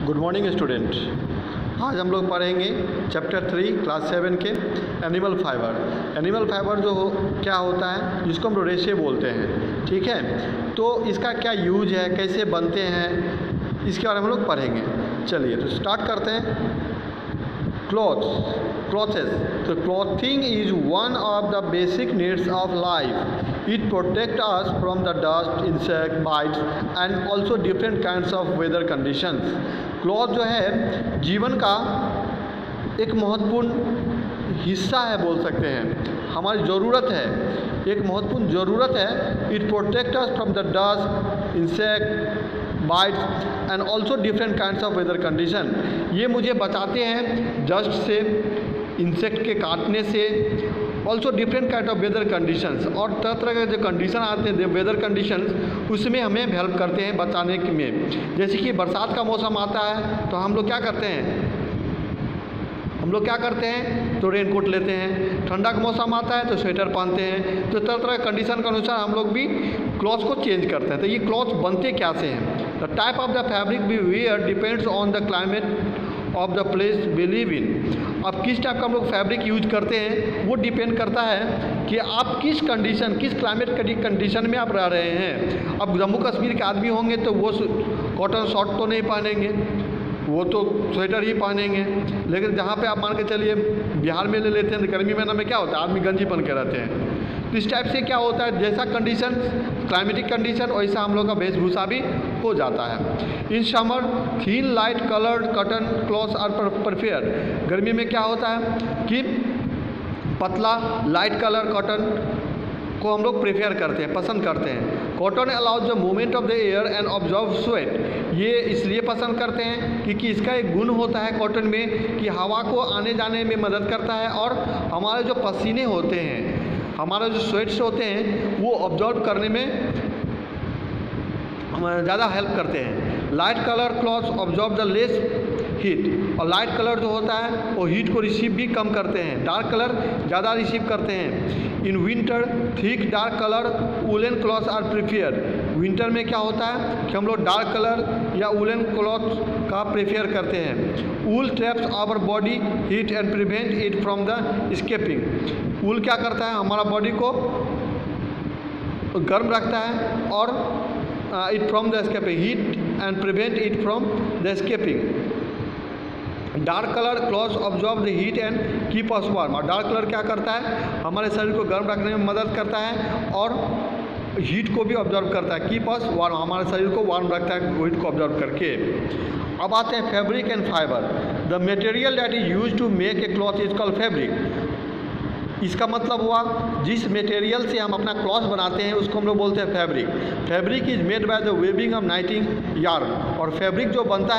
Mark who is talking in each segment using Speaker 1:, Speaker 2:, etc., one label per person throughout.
Speaker 1: Good morning student. आज हम लोग पढ़ेंगे चैप्टर 3 क्लास 7 के एनिमल फाइबर। एनिमल फाइबर जो क्या होता है, जिसको हम लोग रेशे बोलते हैं, ठीक है। तो इसका क्या यूज है, कैसे बनते हैं, इसके बारे में हम लोग पढ़ेंगे। चलिए तो स्टार्ट करते हैं। क्लॉथेस। तो clothing is one of the basic needs of life. It protect us from the dust, insect bites and also different kinds of weather conditions. Cloth जो है जीवन का एक महत्वपूर्ण हिस्सा है, बोल सकते हैं, हमारी ज़रूरत है, एक महत्वपूर्ण ज़रूरत है। It protect us from the dust, insect bites and also different kinds of weather condition. ये मुझे बचाते हैं डस्ट से, इंसेक्ट के काटने से, also different kind of weather conditions, और तरह तरह के जो कंडीशन आते हैं वेदर कंडीशंस, उसमें हमें हेल्प करते हैं बचाने में। जैसे कि बरसात का मौसम आता है तो हम लोग क्या करते हैं, तो रेनकोट लेते हैं। ठंडा का मौसम आता है तो स्वेटर पहनते हैं। तो तरह तरह कंडीशन के अनुसार हम लोग भी क्लॉथ को चेंज करते हैं। तो ये क्लॉथ बनते क्या से हैं? The type of the fabric we wear depends on the climate of the place we live in. अब किस टाइप का हम लोग फैब्रिक यूज करते हैं वो डिपेंड करता है कि आप किस कंडीशन, किस क्लाइमेट कंडीशन में आप रह रहे हैं। अब जम्मू कश्मीर के आदमी होंगे तो वो कॉटन शॉर्ट तो नहीं पहनेंगे, वो तो स्वेटर ही पहनेंगे। लेकिन जहाँ पे आप मान के चलिए बिहार में ले लेते हैं तो गर्मी महीना में क्या होता है, आदमी गंजी पहन के रहते हैं। तो इस टाइप से क्या होता है, जैसा कंडीशन, क्लाइमेटिक कंडीशन, वैसा हम लोग का वेशभूषा भी हो जाता है। In summer thin light coloured cotton clothes are preferred. गर्मी में क्या होता है कि पतला लाइट कलर कॉटन को हम लोग प्रेफर करते हैं, पसंद करते हैं। Cotton allows the movement of the air and absorb sweat. ये इसलिए पसंद करते हैं क्योंकि इसका एक गुण होता है कॉटन में कि हवा को आने जाने में मदद करता है, और हमारे जो पसीने होते हैं, हमारे जो स्वेट्स होते हैं, वो ऑब्जॉर्व करने में ज़्यादा हेल्प करते हैं। Light colour clothes absorb the less heat, और लाइट कलर जो होता है वो हीट को रिसीव भी कम करते हैं, डार्क कलर ज़्यादा रिसीव करते हैं। In winter thick dark colour woollen clothes are preferred. Winter में क्या होता है कि हम लोग डार्क कलर या वुलन क्लॉथ का प्रेफर करते हैं। Wool traps our body heat and prevent it from the escaping. Wool क्या करता है, हमारा बॉडी को गर्म रखता है और it from the escaping, heat and prevent it from the escaping. Dark colour clothes absorb the heat and keep us warm. और डार्क कलर क्या करता है, हमारे शरीर को गर्म रखने में मदद करता है और हीट को भी ऑब्जर्व करता है। कीप अस वार्म, हमारे शरीर को वार्म रखता है हीट को ऑब्जर्व करके। अब आते हैं fabric and fibre. The material that is use to make a cloth is called fabric. इसका मतलब हुआ जिस मटेरियल से हम अपना क्लॉथ बनाते हैं उसको हम लोग बोलते हैं fabric. Fabric is made by the weaving of knitting yarn. और फैब्रिक जो बनता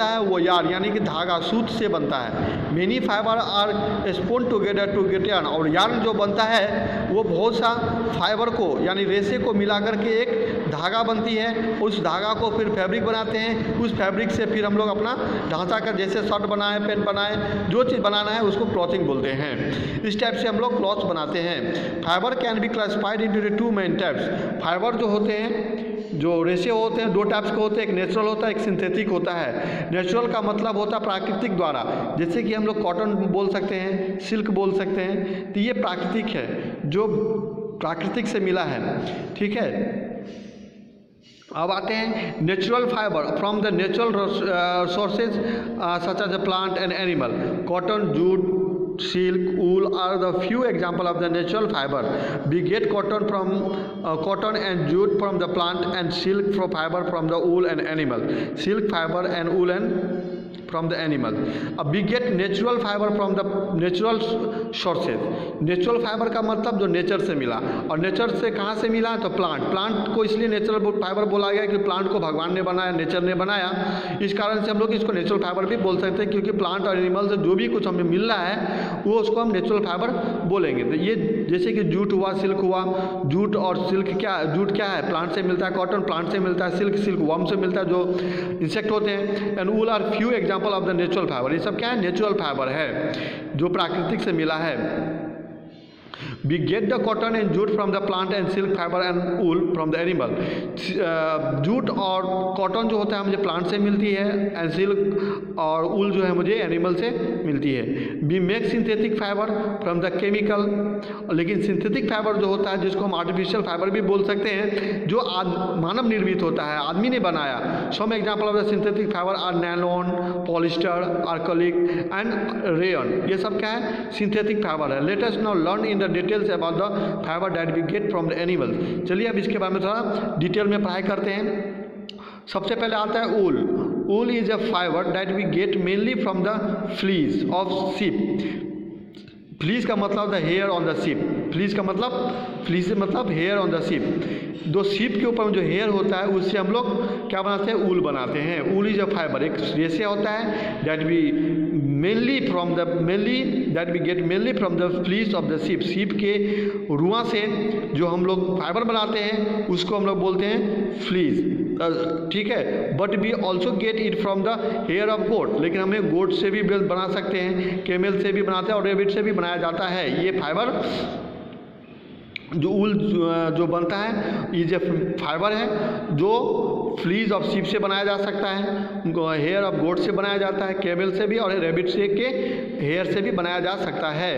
Speaker 1: है वो यार यानी कि धागा, सूत से बनता है। Many fibre are spun together to get yarn. और यार्न जो बनता है वो बहुत सा फाइबर को यानी रेशे को मिलाकर के एक धागा बनती है। उस धागा को फिर फैब्रिक बनाते हैं। उस फैब्रिक से फिर हम लोग अपना ढांचा कर, जैसे शर्ट बनाए, पैंट बनाए, जो चीज़ बनाना है उसको क्लॉथिंग बोलते हैं। इस टाइप से हम लोग क्लॉथ बनाते हैं। Fibre can be classified into 2 main types. Fibre जो होते हैं, जो रेशे होते हैं, 2 टाइप्स के होते हैं, एक नेचुरल होता है, एक सिंथेटिक होता है। नेचुरल का मतलब होता है प्राकृतिक द्वारा, जैसे कि हम लोग कॉटन बोल सकते हैं, सिल्क बोल सकते हैं। तो ये प्राकृतिक है, जो प्राकृतिक से मिला है, ठीक है। अब आते हैं natural fibre from the natural sources such as the plant and animal. Cotton, jute, silk, wool are the few example of the natural fiber. We get cotton and jute from the plant and silk fiber from the wool and animal. Silk fiber and wool and from the animal. अब we get natural fiber from the natural sources. Natural fibre का मतलब जो nature से मिला, और nature से कहाँ से मिला, तो प्लांट को इसलिए नेचुरल फाइबर बोला गया कि प्लांट को भगवान ने बनाया, नेचर ने बनाया। इस कारण से हम लोग इसको नेचुरल फाइबर भी बोल सकते हैं, क्योंकि प्लांट और एनिमल से जो भी कुछ हमें मिल रहा है वो उसको हम नेचुरल फाइबर बोलेंगे। तो ये जैसे कि जूट हुआ, सिल्क हुआ। जूट और सिल्क जूट क्या है, प्लांट से मिलता है। कॉटन प्लांट से मिलता है। सिल्क वर्म से मिलता है, जो इंसेक्ट होते हैं। And wool are few example of the natural fibre. ये सब क्या है, नेचुरल फाइबर है जो प्राकृतिक से मिला है। We get the cotton and jute from the plant and silk fibre and wool from the animal. Jute और कॉटन जो होता है मुझे प्लांट से मिलती है, एंड सिल्क और वूल जो है मुझे एनिमल से मिलती है। We make synthetic fibre from the chemical, लेकिन सिंथेटिक फाइबर जो होता है जिसको हम आर्टिफिशियल फाइबर भी बोल सकते हैं, जो मानव निर्मित होता है, आदमी ने बनाया। Some example of the synthetic fibre are nylon, polyester, acrylic and rayon. ये सब क्या है? सिंथेटिक फाइबर है। Let us now learn in the details about the fibre that we get from the animals. चलिए अब इसके बारे में थोड़ा डिटेल में पढ़ाई करते हैं। सबसे पहले आता है wool. Wool is a fibre that we get mainly from the fleece of sheep. Fleece का मतलब the hair on the sheep. Fleece का मतलब, फ्लीस से मतलब हेयर ऑन द शिप। दो शिप के ऊपर में जो हेयर होता है उससे हम लोग क्या बनाते हैं? ऊल बनाते हैं। ऊल इज अ फाइबर, एक रेशे होता है that we get mainly from the fleece of the sheep. Sheep के रुआ से जो हम लोग फाइबर बनाते हैं उसको हम लोग बोलते हैं फ्लीस, ठीक है। But we also get it from the hair of goat. लेकिन हमें गोट से भी बना सकते हैं, केमल से भी बनाते हैं और रेबिट से भी बनाया जाता है। ये फाइबर जो ऊल जो बनता है ये जो फाइबर है जो फ्लीज ऑफ शिप से बनाया जा सकता है, हेयर ऑफ गोट से बनाया जाता है, केमल से भी, और रेबिट से के हेयर से भी बनाया जा सकता है।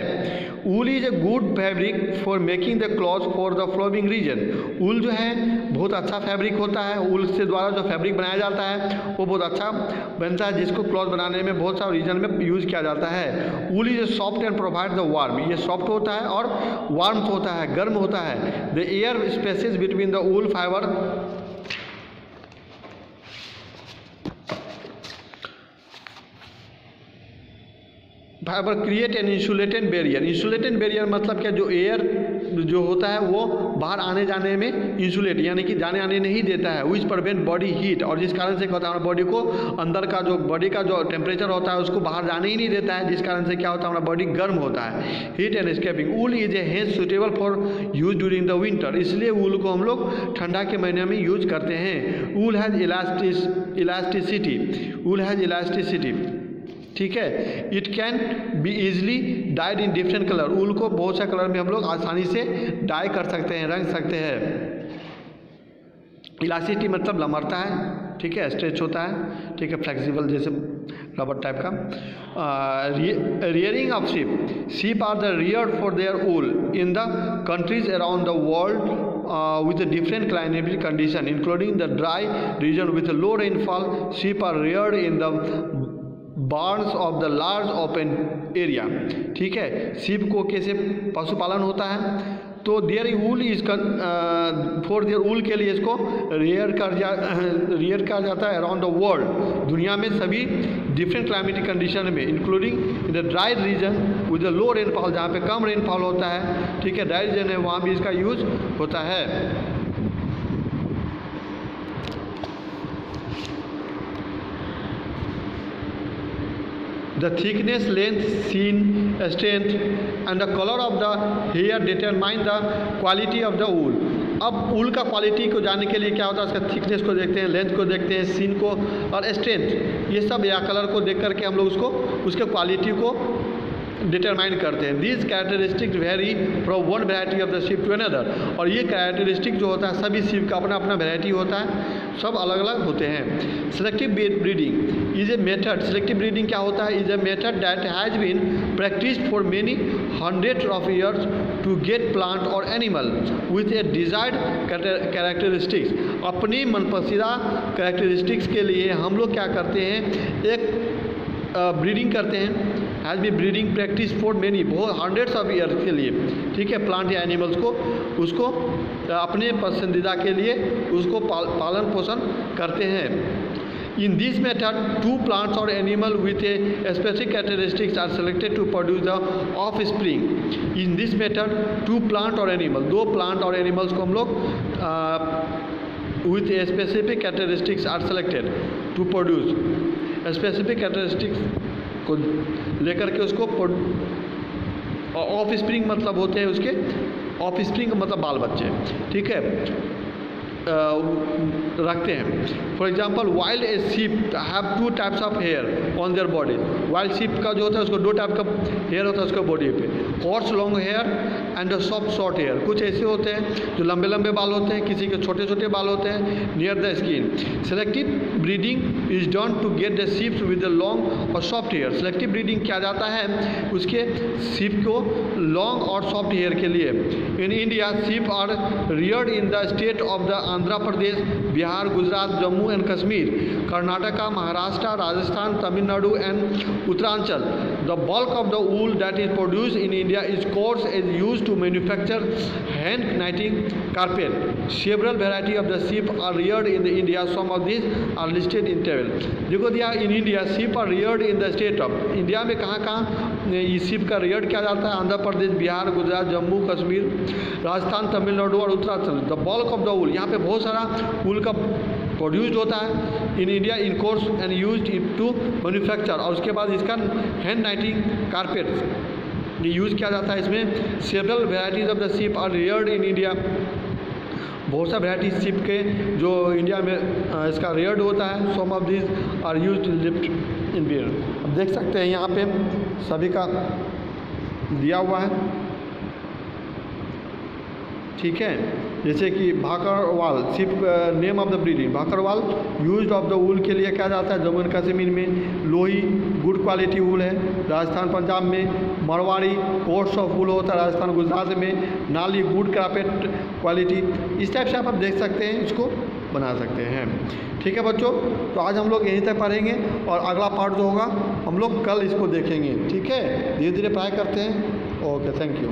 Speaker 1: Wool is a good fabric for making the cloth for the following reason. Wool जो है बहुत अच्छा फैब्रिक होता है। ऊल से द्वारा जो फैब्रिक बनाया जाता है वो बहुत अच्छा बनता है, जिसको क्लॉथ बनाने में बहुत सारे रीजन में यूज़ किया जाता है। Wool is a soft and provide the warm. ये सॉफ्ट होता है और वार्म होता है, गर्म होता है। The air spaces between the wool fibre fibre create an insulated barrier. Insulated barrier मतलब क्या? जो एयर जो होता है वो बाहर आने जाने में इंसुलेट यानी कि जाने आने नहीं देता है। विच प्रिवेंट बॉडी हीट, और जिस कारण से क्या होता है हमारे बॉडी को अंदर का जो बॉडी का जो टेम्परेचर होता है उसको बाहर जाने ही नहीं देता है, जिस कारण से क्या होता है हमारा बॉडी गर्म होता है। Heat and escaping. Wool is a hedge suitable for use during the winter. इसलिए वूल को हम लोग ठंडा के महीने में यूज करते हैं। Wool has elasticity. Wool has elasticity, ठीक है। It can be easily dyed in different colour. Wool को बहुत सा कलर में हम लोग आसानी से डाई कर सकते हैं, रंग सकते हैं। इलास्टिसिटी मतलब लमरता है, ठीक है, स्ट्रेच होता है, ठीक है, फ्लेक्सिबल जैसे रबर टाइप का। Rearing of sheep. Sheep are the reared for their wool in the countries around the world with a different climatic condition including the dry region with a low rainfall. Sheep are reared in the barns of the large open area, ठीक है। Sheep को कैसे पशुपालन होता है? तो their wool is for their wool के लिए इसको रियर कर जाता है अराउंड द वर्ल्ड, दुनिया में सभी डिफरेंट क्लाइमेटिक कंडीशन में, including in the dry region with the low rainfall, जहाँ पे कम रेनफॉल होता है, ठीक है, ड्राई रीजन है वहाँ भी इसका यूज होता है। The thickness, length, sheen, strength and the color of the hair determine the quality of the wool. अब ऊल का क्वालिटी को जानने के लिए क्या होता है? उसका थिकनेस को देखते हैं, लेंथ को देखते हैं, सीन को और स्ट्रेंथ, ये सब या कलर को देख करके हम लोग उसको उसके क्वालिटी को डिटरमाइन करते हैं। These characteristic vary from one variety of the sheep to another. और ये कैरेक्टरिस्टिक जो होता है सभी शिप का अपना अपना वेराइटी होता है, सब अलग अलग होते हैं। Selective breeding is a method. Selective breeding क्या होता है? Is a method that has been practised for many hundreds of years to get plant और animal with a desired characteristics. अपनी मनपसंदीदा कैरेक्टरिस्टिक्स के लिए हम लोग क्या करते हैं? एक ब्रीडिंग करते हैं। Has be breeding practice for many, बहुत हंड्रेड्स ऑफ ईयर्स के लिए, ठीक है, प्लांट या एनिमल्स को उसको अपने पसंदीदा के लिए उसको पालन पोषण करते हैं। In this method two plants और animal with a specific characteristics are selected to produce the offspring. In this method two plant और एनिमल, दो प्लांट और एनिमल्स को हम लोग with a specific characteristics are selected to produce. Specific characteristics को लेकर के उसको ऑफ स्प्रिंग मतलब होते हैं उसके, ऑफ स्प्रिंग मतलब बाल बच्चे, ठीक है। रखते हैं। For example wild a sheep have 2 types of hair on their body. Wild sheep का जो होता है उसको 2 टाइप का हेयर होता है उसका बॉडी पे, coarse long hair and soft short hair. कुछ ऐसे होते हैं जो लंबे लंबे बाल होते हैं, किसी के छोटे छोटे बाल होते हैं near the skin. Selective breeding is done to get the sheeps with the long और सॉफ्ट हेयर। सेलेक्टिव ब्रीडिंग किया जाता है उसके शीप को लॉन्ग और सॉफ्ट हेयर के लिए। In India sheep are reared in the state of the Andhra Pradesh, Bihar, Gujarat, Jammu and Kashmir, Karnataka, Maharashtra, Rajasthan, Tamil Nadu and Uttaranchal. The bulk of the wool that is produced in India is coarse is used to manufacture hand knitting carpet. Several variety of the sheep are reared in the India. Some of these are listed in table. देखो दिया in India sheep are reared in the state of India में कहाँ कहाँ ये sheep का reared किया जाता है? आंध्र प्रदेश, बिहार, गुजरात, जम्मू, कश्मीर, राजस्थान, तमिलनाडु और Uttaranchal. The bulk of the wool, यहाँ पे बहुत सारा wool का प्रोड्यूस्ड होता है in India in coarse and used to manufacture. और उसके बाद इसका हैंड नाइटिंग कारपेट ये यूज़ किया जाता है। इसमें several varieties of the sheep are reared in India. बहुत सा वेराइटी शीप के जो इंडिया में इसका रियर्ड होता है। Some of this are used lift in beer. अब देख सकते हैं यहाँ पे सभी का दिया हुआ है, ठीक है। जैसे कि Bakarwal sheep name of the breeding, Bakarwal used of the wool के लिए क्या जाता है जम्मू एंड कश्मीर में। लोही गुड क्वालिटी वूल है राजस्थान पंजाब में। मारवाड़ी कोर्स ऑफ वूल होता है राजस्थान गुजरात में। नाली गुड कार्पेट क्वालिटी। इस टाइप से आप देख सकते हैं, इसको बना सकते हैं, ठीक है बच्चों। तो आज हम लोग यहीं तक पढ़ेंगे और अगला पार्ट जो होगा हम लोग कल इसको देखेंगे, ठीक है। धीरे धीरे पढ़ाई करते हैं। Okay, thank you.